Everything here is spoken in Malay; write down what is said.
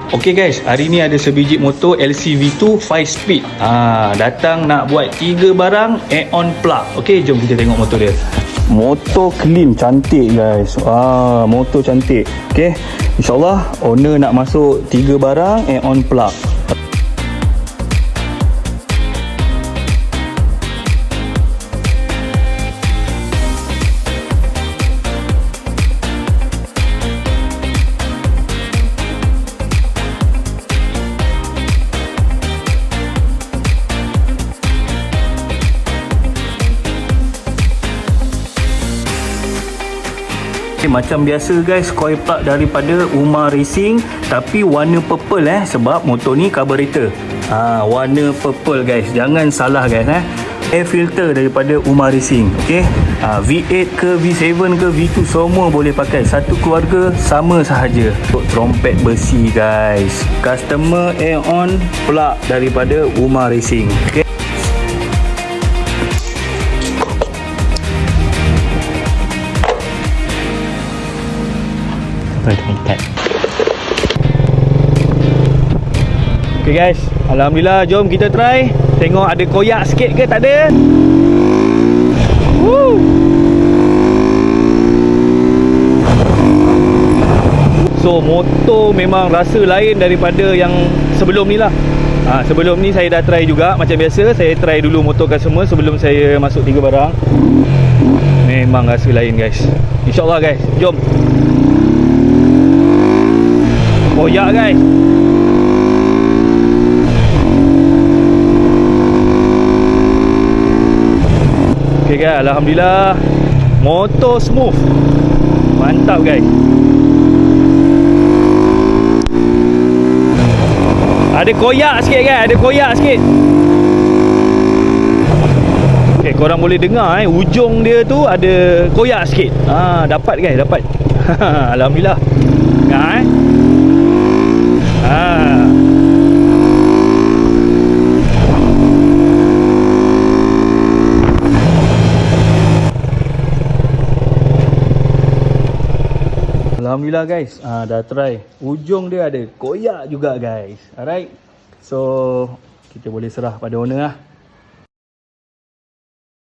Okay guys, hari ni ada sebiji motor LCV2 5 speed. Datang nak buat 3 barang add-on plug. Okay, jom kita tengok motor dia. Motor clean, cantik guys. Motor cantik. Okay, InsyaAllah owner nak masuk 3 barang add-on plug. Macam biasa guys, coil plug daripada Umar Racing, tapi warna purple sebab motor ni carburetor. Warna purple guys, jangan salah guys. Air filter daripada Umar Racing. Okey, V8 ke V7 ke V2 semua boleh pakai, satu keluarga sama sahaja. Untuk trompet besi guys, customer add-on plug daripada Umar Racing. Okey, okay guys, alhamdulillah, jom kita try. Tengok ada koyak sikit ke tak ada. Woo. So motor memang rasa lain daripada yang sebelum ni lah. Sebelum ni saya dah try juga. Macam biasa, saya try dulu motor customer sebelum saya masuk 3 barang. Memang rasa lain guys. InsyaAllah guys, jom. Koyak guys. Okay guys, alhamdulillah motor smooth. Mantap guys. Ada koyak sikit guys, ada koyak sikit. Okay, korang boleh dengar ujung dia tu ada koyak sikit. Dapat guys, dapat. Alhamdulillah. Dengar Alhamdulillah guys, dah try. Ujung dia ada koyak juga guys. Alright, so kita boleh serah pada owner lah.